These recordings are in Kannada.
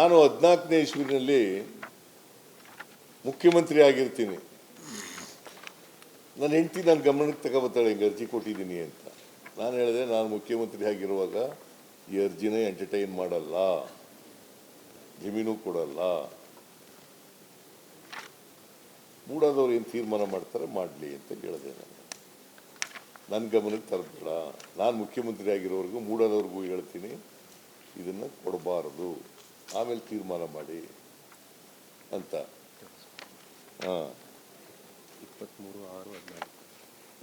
ನಾನು 14ನೇ ಇಸ್ವಿನಲ್ಲಿ ಮುಖ್ಯಮಂತ್ರಿ ಆಗಿರ್ತೀನಿ. ನನ್ನ ಹೆಂಡತಿ ನನ್ನ ಗಮನಕ್ಕೆ ತಗೋಬತ್ತಾಳೆ, ಹಿಂಗೆ ಅರ್ಜಿ ಕೊಟ್ಟಿದ್ದೀನಿ ಅಂತ. ನಾನು ಹೇಳಿದೆ, ನಾನು ಮುಖ್ಯಮಂತ್ರಿ ಆಗಿರುವಾಗ ಈ ಅರ್ಜಿನೇ ಎಂಟರ್ಟೈನ್ ಮಾಡಲ್ಲ, ಜಮೀನು ಕೊಡಲ್ಲ. ಮೂಡಾದವ್ರು ಏನು ತೀರ್ಮಾನ ಮಾಡ್ತಾರೆ ಮಾಡಲಿ ಅಂತ ಹೇಳಿದೆ. ನನ್ನ ಗಮನಕ್ಕೆ ತರಬೇಡ, ನಾನು ಮುಖ್ಯಮಂತ್ರಿ ಆಗಿರೋವರೆಗೂ ಮೂಡಾದವ್ರಿಗೂ ಹೇಳ್ತೀನಿ ಇದನ್ನು ಕೊಡಬಾರದು, ಆಮೇಲೆ ತೀರ್ಮಾನ ಮಾಡಿ ಅಂತ.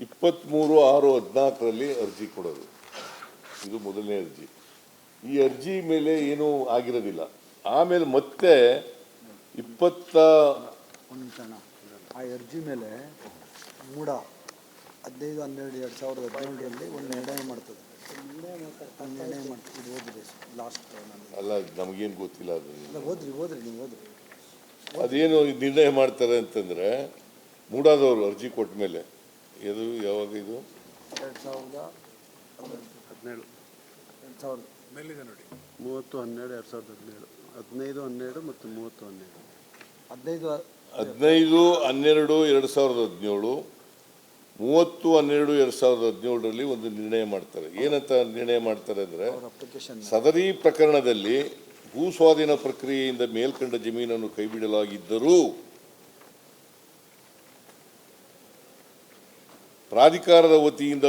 23/6/14 ಅರ್ಜಿ ಕೊಡೋದು, ಇದು ಮೊದಲನೇ ಅರ್ಜಿ. ಈ ಅರ್ಜಿ ಮೇಲೆ ಏನೂ ಆಗಿರೋದಿಲ್ಲ. ಆಮೇಲೆ ಮತ್ತೆ ಆ ಅರ್ಜಿ ಮೇಲೆ ಮೂಡ 15/12/2017 ಒಂದು ನಿರ್ಣಯ ಮಾಡ್ತದೆ. ಲಾಸ್ಟ್ ಅಲ್ಲ, ನಮಗೇನು ಗೊತ್ತಿಲ್ಲ ಅದು. ಓದ್ರಿ ನೀವು ಓದ್ರಿ. ಅದೇನು ನಿರ್ಣಯ ಮಾಡ್ತಾರೆ ಅಂತಂದರೆ, ಮೂಡಾದವರು ಅರ್ಜಿ ಕೊಟ್ಟ ಮೇಲೆ, ಇದು ಯಾವಾಗ ಇದು 2017 ಮೇಲಿದೆ ನೋಡಿ, 30/12/2017, 15/12 ಮತ್ತು 30/12. 15/12/2017, 30/12/2017 ಒಂದು ನಿರ್ಣಯ ಮಾಡ್ತಾರೆ. ಏನಂತ ನಿರ್ಣಯ ಮಾಡ್ತಾರೆ ಅಂದರೆ, ಸದರಿ ಪ್ರಕರಣದಲ್ಲಿ ಭೂ ಸ್ವಾಧೀನ ಪ್ರಕ್ರಿಯೆಯಿಂದ ಮೇಲ್ಕಂಡ ಜಮೀನನ್ನು ಕೈಬಿಡಲಾಗಿದ್ದರೂ ಪ್ರಾಧಿಕಾರದ ವತಿಯಿಂದ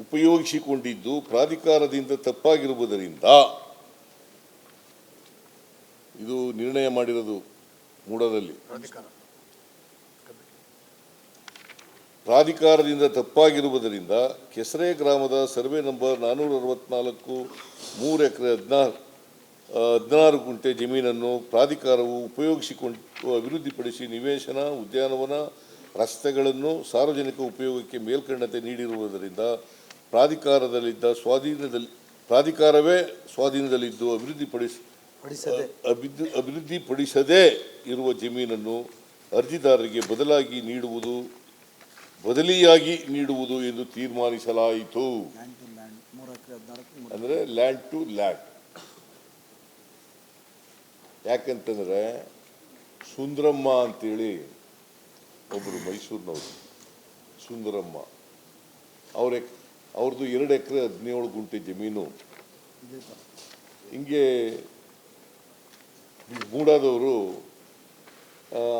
ಉಪಯೋಗಿಸಿಕೊಂಡಿದ್ದು ಪ್ರಾಧಿಕಾರದಿಂದ ತಪ್ಪಾಗಿರುವುದರಿಂದ ಇದು ನಿರ್ಣಯ ಮಾಡಿರೋದು ಮೂಡದಲ್ಲಿ. ಪ್ರಾಧಿಕಾರದಿಂದ ತಪ್ಪಾಗಿರುವುದರಿಂದ ಕೆಸರೆ ಗ್ರಾಮದ ಸರ್ವೆ ನಂಬರ್ 464 3 ಎಕರೆ 16 ಗುಂಟೆ ಜಮೀನನ್ನು ಪ್ರಾಧಿಕಾರವು ಅಭಿವೃದ್ಧಿಪಡಿಸಿ ನಿವೇಶನ, ಉದ್ಯಾನವನ, ರಸ್ತೆಗಳನ್ನು ಸಾರ್ವಜನಿಕ ಉಪಯೋಗಕ್ಕೆ ಮೇಲ್ಕಂಡತೆ ನೀಡಿರುವುದರಿಂದ ಪ್ರಾಧಿಕಾರವೇ ಸ್ವಾಧೀನದಲ್ಲಿದ್ದು ಅಭಿವೃದ್ಧಿಪಡಿಸದೇ ಇರುವ ಜಮೀನನ್ನು ಅರ್ಜಿದಾರರಿಗೆ ಬದಲಿಯಾಗಿ ನೀಡುವುದು ಎಂದು ತೀರ್ಮಾನಿಸಲಾಯಿತು. ಅಂದರೆ ಲ್ಯಾಂಡ್ ಟು ಲ್ಯಾಂಡ್. ಯಾಕಂತಂದರೆ ಸುಂದರಮ್ಮ ಅಂತೇಳಿ ಒಬ್ಬರು ಮೈಸೂರಿನವರು, ಸುಂದರಮ್ಮ, ಅವ್ರದ್ದು 2 ಎಕರೆ 17 ಗುಂಟೆ ಜಮೀನು. ಹಿಂಗೆ ಮೂಡಾದವರು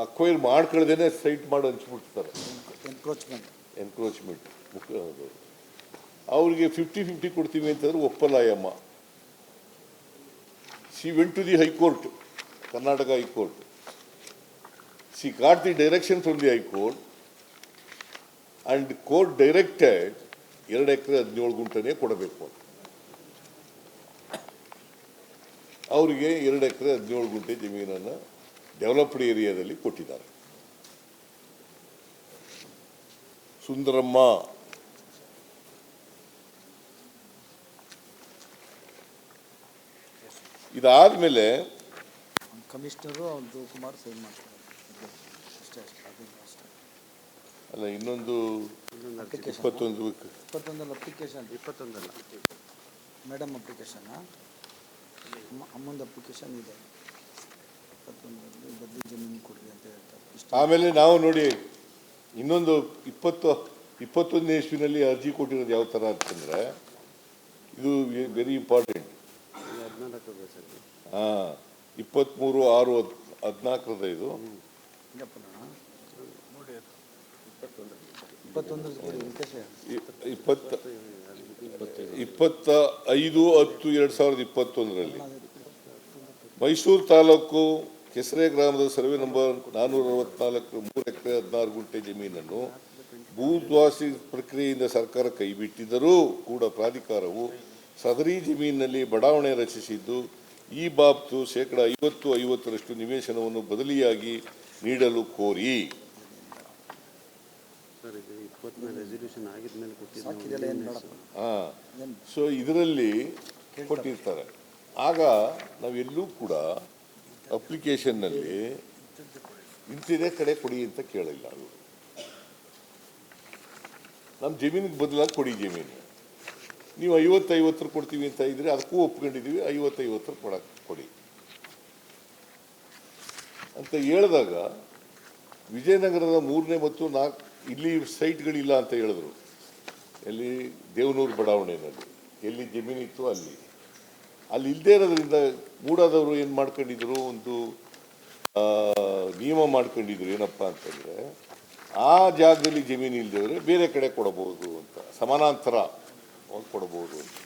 ಅಕ್ವೈರ್ ಮಾಡ್ಕೊಳ್ದೇನೆ ಸೈಟ್ ಮಾಡಿ ಹಂಚ್ಬಿಡ್ತಾರೆ, ಎನ್ಕ್ರೋಚ್ಮೆಂಟ್. ಅವ್ರಿಗೆ 50-50 ಕೊಡ್ತೀವಿ ಅಂತಂದ್ರೆ ಒಪ್ಪಲ್ಲ ಅಯ್ಯಮ್ಮ. She went to the high court, Karnataka high court. She got the direction from the high court and court directed 2 acre 17 ಗುಂಟೆನೇ ಕೊಡಬೇಕು. ಅವರಿಗೆ 2 ಎಕರೆ 17 ಗುಂಟೆ ಜಮೀನನ್ನು ಡೆವಲಪ್ಡ್ ಏರಿಯಾದಲ್ಲಿ ಕೊಟ್ಟಿದ್ದಾರೆ. ಸುಂದರಮ್ಮ ಇದಾದ್ಮೇಲೆ ಕಮಿಷನರು ಕುಮಾರ್ ಸೈನ್ ಮಾಡ್ತಾರೆ. ಅಲ್ಲ, ಇನ್ನೊಂದು 21 ಅಪ್ಲಿಕೇಶನ್, 21 ಮೇಡಮ್ ಅಪ್ಲಿಕೇಶನ್, ಅಮ್ಮಂದು ಅಪ್ಲಿಕೇಶನ್ ಇದೆ. 21 ಬದಲಿ ಜಮೀನು ಕೊಡ್ರಿ ಅಂತ ಹೇಳ್ತಾರೆ. ಆಮೇಲೆ ನಾವು ನೋಡಿ ಇನ್ನೊಂದು 21ನೇ ಇಸ್ವಿನಲ್ಲಿ ಅರ್ಜಿ ಕೊಟ್ಟಿರೋದು ಯಾವ ಥರ ಅಂತಂದರೆ, ಇದು ವೆರಿ ಇಂಪಾರ್ಟೆಂಟ್. 23/6/14 ಇದು 25/10/2021 ಮೈಸೂರು ತಾಲೂಕು ಕೆಸರೆ ಗ್ರಾಮದ ಸರ್ವೆ ನಂಬರ್ 464 3 ಎಕರೆ 16 ಗುಂಟೆ ಜಮೀನನ್ನು ಭೂಸ್ವಾಸಿ ಪ್ರಕ್ರಿಯೆಯಿಂದ ಸರ್ಕಾರ ಕೈಬಿಟ್ಟಿದ್ದರೂ ಕೂಡ ಪ್ರಾಧಿಕಾರವು ಸದರಿ ಜಮೀನಿನಲ್ಲಿ ಬಡಾವಣೆ ರಚಿಸಿದ್ದು ಈ ಬಾಬ್ತು 50-50% ನಿವೇಶನವನ್ನು ಬದಲಿಯಾಗಿ ನೀಡಲು ಕೋರಿ. ಸೊ ಇದರಲ್ಲಿ ಕೊಟ್ಟಿರ್ತಾರೆ. ಆಗ ನಾವೆಲ್ಲೂ ಕೂಡ ಅಪ್ಲಿಕೇಶನ್ನಲ್ಲಿ ಇಂತಿದೇ ಕಡೆ ಕೊಡಿ ಅಂತ ಕೇಳಿಲ್ಲ. ಅದು ನಮ್ಮ ಜಮೀನಿಗೆ ಬದಲಾಗಿ ಕೊಡಿ ಜಮೀನು. ನೀವು 50-50 ಕೊಡ್ತೀವಿ ಅಂತ ಇದ್ರೆ ಅದಕ್ಕೂ ಒಪ್ಕೊಂಡಿದ್ದೀವಿ, 50-50 ಕೊಡಿ ಅಂತ ಹೇಳಿದಾಗ ವಿಜಯನಗರದ 3ನೇ ಮತ್ತು 4 ಇಲ್ಲಿ ಸೈಟ್ಗಳಿಲ್ಲ ಅಂತ ಹೇಳಿದ್ರು. ಎಲ್ಲಿ ದೇವನೂರು ಬಡಾವಣೆಯಲ್ಲಿ ಎಲ್ಲಿ ಜಮೀನಿತ್ತು ಅಲ್ಲಿ ಇಲ್ಲದೇ ಇರೋದ್ರಿಂದ ಮೂಡಾದವರು ಏನು ಮಾಡ್ಕೊಂಡಿದ್ರು, ಒಂದು ನಿಯಮ ಮಾಡ್ಕೊಂಡಿದ್ರು. ಏನಪ್ಪ ಅಂತಂದರೆ ಆ ಜಾಗದಲ್ಲಿ ಜಮೀನು ಇಲ್ಲದವ್ರೆ ಬೇರೆ ಕಡೆ ಕೊಡಬಹುದು ಅಂತ, ಸಮಾನಾಂತರ ಕೊಡಬಹುದು ಅಂತ.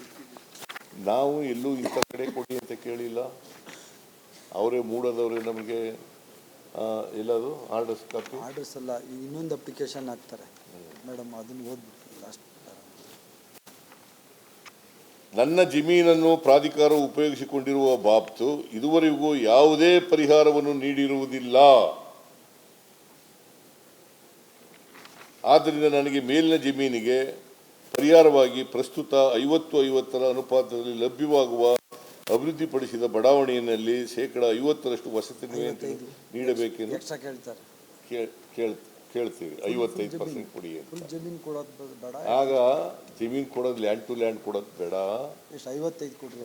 ನಾವು ಎಲ್ಲೂ ಇಂಥ ಕಡೆ ಕೊಡಿ ಅಂತ ಕೇಳಿಲ್ಲ. ಅವರೇ ಮೂಡಾದವರೇ ನಮಗೆ ಎಲ್ಲದು ಆರ್ಡರ್ಸ್ ಕಾಪಿ ಆರ್ಡರ್ಸ್ ಅಲ್ಲ, ಇನ್ನೊಂದು ಅಪ್ಲಿಕೇಶನ್ ಹಾಕ್ತಾರೆ ಮೇಡಮ್, ಅದನ್ನು ಓದ್ಬಿಟ್ಟು ಲಾಸ್ಟ್. ನನ್ನ ಜಮೀನನ್ನು ಪ್ರಾಧಿಕಾರ ಉಪಯೋಗಿಸಿಕೊಂಡಿರುವ ಬಾಬ್ತು ಇದುವರೆಗೂ ಯಾವುದೇ ಪರಿಹಾರವನ್ನು ನೀಡಿರುವುದಿಲ್ಲ. ಆದ್ದರಿಂದ ನನಗೆ ಮೇಲಿನ ಜಮೀನಿಗೆ ಪರಿಹಾರವಾಗಿ ಪ್ರಸ್ತುತ 50-50 ಅನುಪಾತದಲ್ಲಿ ಲಭ್ಯವಾಗುವ ಅಭಿವೃದ್ಧಿಪಡಿಸಿದ ಬಡಾವಣೆಯಲ್ಲಿ 50% ವಸತಿ ನೀಡಬೇಕೆಂದು ಎಕ್ಸ್ಟ್ರಾ ಕೇಳ್ತಾರೆ, ಕೇಳ್ತೀವಿ. 55% ಕೊಡಿ ಅಂತ. ಫುಲ್ ಜಮೀನು ಕೊಡೋದು ಬೇಡ, ಆಗ ಜಮೀನು ಕೊಡೋದು ಲ್ಯಾಂಡ್ ಟು ಲ್ಯಾಂಡ್ ಕೊಡೋದು ಬೇಡ, ಎಷ್ಟು 55 ಕೊಡ್ರಿ,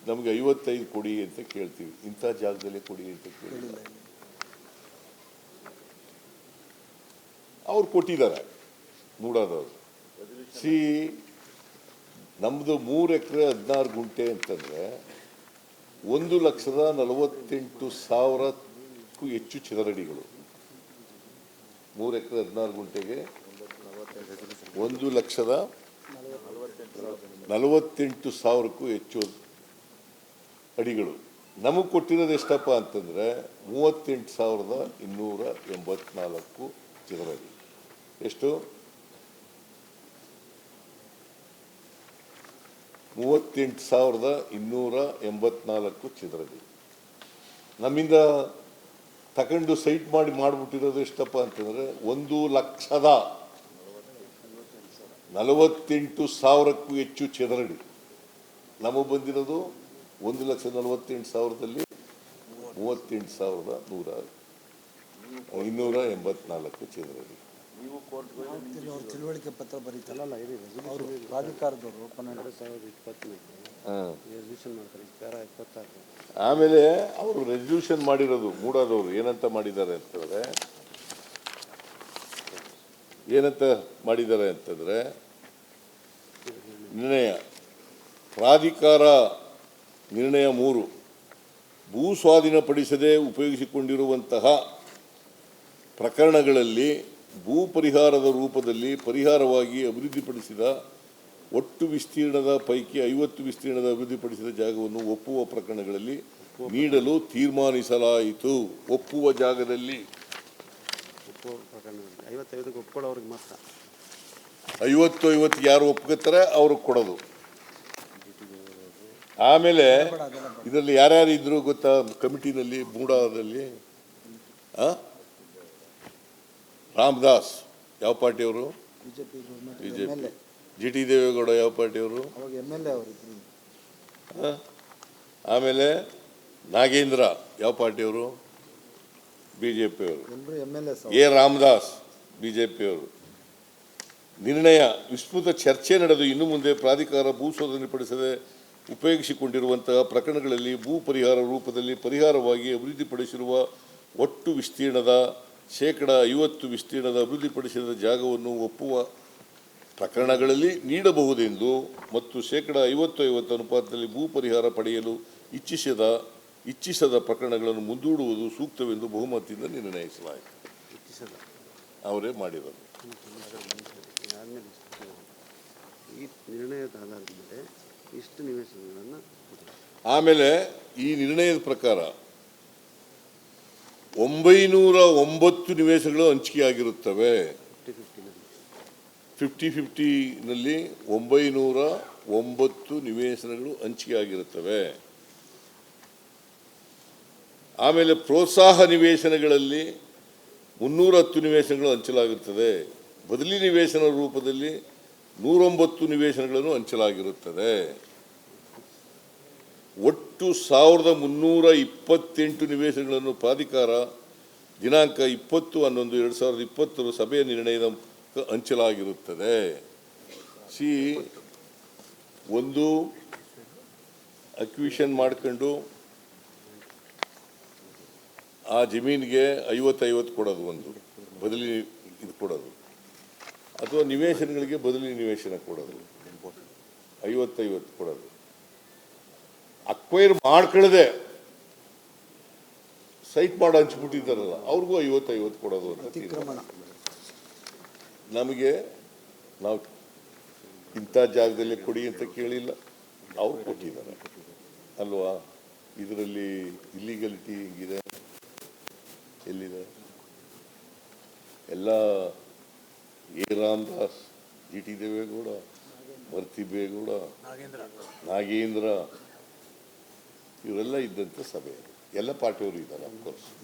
ನಮಗೆ 55 ಕೊಡಿ ಅಂತ ಕೇಳ್ತೀವಿ. ಇಂಥ ಜಾಗದಲ್ಲೇ ಕೊಡಿ ಅಂತ ಕೇಳಿಲ್ಲ. ಅವ್ರು ಕೊಟ್ಟಿದ್ದಾರೆ ಮೂಡಾದವರು. ನಮ್ಮದು 3 ಎಕರೆ 16 ಗುಂಟೆ ಅಂತಂದರೆ 1,48,000ಕ್ಕೂ ಹೆಚ್ಚು ಚದರಡಿಗಳು. 3 ಎಕರೆ 16 ಗುಂಟೆಗೆ 1,48,000ಕ್ಕೂ ಹೆಚ್ಚು ಅಡಿಗಳು. ನಮಗೆ ಕೊಟ್ಟಿರೋದು ಎಷ್ಟಪ್ಪ ಅಂತಂದರೆ 38,284 ಚದರಡಿ. ಎಷ್ಟು? 38,284 ಚದರಡಿ. ನಮ್ಮಿಂದ ತಗೊಂಡು ಸೈಟ್ ಮಾಡಿಬಿಟ್ಟಿರೋದು ಎಷ್ಟಪ್ಪ ಅಂತಂದರೆ 1,48,000ಕ್ಕೂ ಹೆಚ್ಚು ಚದರಡಿ. ನಮಗೆ ಬಂದಿರೋದು 1,48,000ದಲ್ಲಿ 38,284 ಚದರಡಿ. ತಿಳುವಳಿಕೆ ಪತ್ರ ಬರೀತಲ್ಲ, ಅವರು ಪ್ರಾಧಿಕಾರದವರು 12,020 ಆಮೇಲೆ ಅವರು ರೆಸಲ್ಯೂಷನ್ ಮಾಡಿರೋದು ಮೂಡಾದವರು ಏನಂತ ಮಾಡಿದ್ದಾರೆ ಅಂತಂದ್ರೆ ನಿರ್ಣಯ ಪ್ರಾಧಿಕಾರ ನಿರ್ಣಯ 3 ಭೂ ಸ್ವಾಧೀನಪಡಿಸದೆ ಉಪಯೋಗಿಸಿಕೊಂಡಿರುವಂತಹ ಪ್ರಕರಣಗಳಲ್ಲಿ ಭೂ ಪರಿಹಾರದ ರೂಪದಲ್ಲಿ ಪರಿಹಾರವಾಗಿ ಅಭಿವೃದ್ಧಿಪಡಿಸಿದ ಒಟ್ಟು ವಿಸ್ತೀರ್ಣದ ಪೈಕಿ 50 ವಿಸ್ತೀರ್ಣದ ಅಭಿವೃದ್ಧಿಪಡಿಸಿದ ಜಾಗವನ್ನು ಒಪ್ಪುವ ಪ್ರಕರಣಗಳಲ್ಲಿ ನೀಡಲು ತೀರ್ಮಾನಿಸಲಾಯಿತು. ಒಪ್ಪುವ ಜಾಗದಲ್ಲಿ 50-50 ಯಾರು ಒಪ್ಕೋತಾರೆ ಅವ್ರಿಗೆ ಕೊಡೋದು. ಆಮೇಲೆ ಇದರಲ್ಲಿ ಯಾರ್ಯಾರು ಇದ್ರು ಗೊತ್ತಾ ಕಮಿಟಿನಲ್ಲಿ? ಮೂಡಾದಲ್ಲಿ ರಾಮದಾಸ್ ಯಾವ ಪಾರ್ಟಿಯವರು? ಬಿಜೆಪಿ. GT ದೇವೇಗೌಡ ಯಾವ ಪಾರ್ಟಿಯವರು? ಆಮೇಲೆ ನಾಗೇಂದ್ರ ಯಾವ ಪಾರ್ಟಿಯವರು? ಬಿಜೆಪಿಯವರು. ಎ ರಾಮದಾಸ್ ಬಿಜೆಪಿಯವರು. ನಿರ್ಣಯ ವಿಸ್ತೃತ ಚರ್ಚೆ ನಡೆದು ಇನ್ನು ಮುಂದೆ ಪ್ರಾಧಿಕಾರ ಭೂ ಸ್ವಾಧೀನಪಡಿಸದೆ ಉಪಯೋಗಿಸಿಕೊಂಡಿರುವಂತಹ ಪ್ರಕರಣಗಳಲ್ಲಿ ಭೂ ಪರಿಹಾರ ರೂಪದಲ್ಲಿ ಪರಿಹಾರವಾಗಿ ಅಭಿವೃದ್ಧಿಪಡಿಸಿರುವ ಒಟ್ಟು ವಿಸ್ತೀರ್ಣದ 50% ವಿಸ್ತೀರ್ಣದ ಅಭಿವೃದ್ಧಿಪಡಿಸಿದ ಜಾಗವನ್ನು ಒಪ್ಪುವ ಪ್ರಕರಣಗಳಲ್ಲಿ ನೀಡಬಹುದೆಂದು ಮತ್ತು 50-50 ಅನುಪಾತದಲ್ಲಿ ಭೂ ಪರಿಹಾರ ಪಡೆಯಲು ಇಚ್ಛಿಸದ ಪ್ರಕರಣಗಳನ್ನು ಮುಂದೂಡುವುದು ಸೂಕ್ತವೆಂದು ಬಹುಮತದಿಂದ ನಿರ್ಣಯಿಸಲಾಯಿತು. ಅವರೇ ಮಾಡಿದರು. ಈ ನಿರ್ಣಯದ ಆಧಾರದ ಮೇಲೆ ಇಷ್ಟು ನಿವೇಶನಗಳನ್ನು ಆಮೇಲೆ ಈ ನಿರ್ಣಯದ ಪ್ರಕಾರ 909 ನಿವೇಶನಗಳು ಹಂಚಿಕೆಯಾಗಿರುತ್ತವೆ. 50-50ನಲ್ಲಿ 909 ನಿವೇಶನಗಳು ಹಂಚಿಕೆಯಾಗಿರುತ್ತವೆ. ಆಮೇಲೆ ಪ್ರೋತ್ಸಾಹ ನಿವೇಶನಗಳಲ್ಲಿ 310 ನಿವೇಶನಗಳು ಹಂಚಲಾಗಿರುತ್ತದೆ. ಬದಲಿ ನಿವೇಶನ ರೂಪದಲ್ಲಿ 109 ನಿವೇಶನಗಳನ್ನು ಹಂಚಲಾಗಿರುತ್ತದೆ. ಒಟ್ಟು 1328 ನಿವೇಶನಗಳನ್ನು ಪ್ರಾಧಿಕಾರ ದಿನಾಂಕ 20/11/2020 ಸಭೆಯ ನಿರ್ಣಯದ ಹಂಚಲಾಗಿರುತ್ತದೆ. ಸಿ ಒಂದು ಅಕ್ವಿಷನ್ ಮಾಡ್ಕೊಂಡು ಆ ಜಮೀನಿಗೆ 50-50 ಕೊಡೋದು, ಒಂದು ಬದಲಿ ಇದು ಕೊಡೋದು, ಅಥವಾ ನಿವೇಶನಗಳಿಗೆ ಬದಲಿ ನಿವೇಶನ ಕೊಡೋದು, 50-50 ಕೊಡೋದು. ಅಕ್ವೈರ್ ಮಾಡ್ಕೊಳ್ಳದೆ ಸೈಟ್ ಮಾಡಿ ಹಂಚ್ಬಿಟ್ಟಿದ್ದಾರಲ್ಲ ಅವ್ರಿಗೂ 50-50 ಕೊಡೋದು ಅಂತ ತೀರ್ಮಾನ. ನಮಗೆ ನಾವು ಇಂಥ ಜಾಗದಲ್ಲೇ ಕೊಡಿ ಅಂತ ಕೇಳಿಲ್ಲ, ಅವ್ರು ಕೊಟ್ಟಿದ್ದಾರೆ ಅಲ್ವಾ. ಇದರಲ್ಲಿ ಇಲ್ಲಿಗಲಿಟಿ ಹಿಂಗಿದೆ, ಎಲ್ಲಿದೆ? ಎಲ್ಲ A Ramdas, G T Devegowda, ಮರ್ತಿ ಬೇಗೌಡ, ನಾಗೇಂದ್ರ ಇವರೆಲ್ಲ ಇದ್ದಂಥ ಸಭೆ, ಎಲ್ಲ ಪಾರ್ಟಿಯವರು ಇದ್ದಾರೆ ಅಫ್ಕೋರ್ಸ್.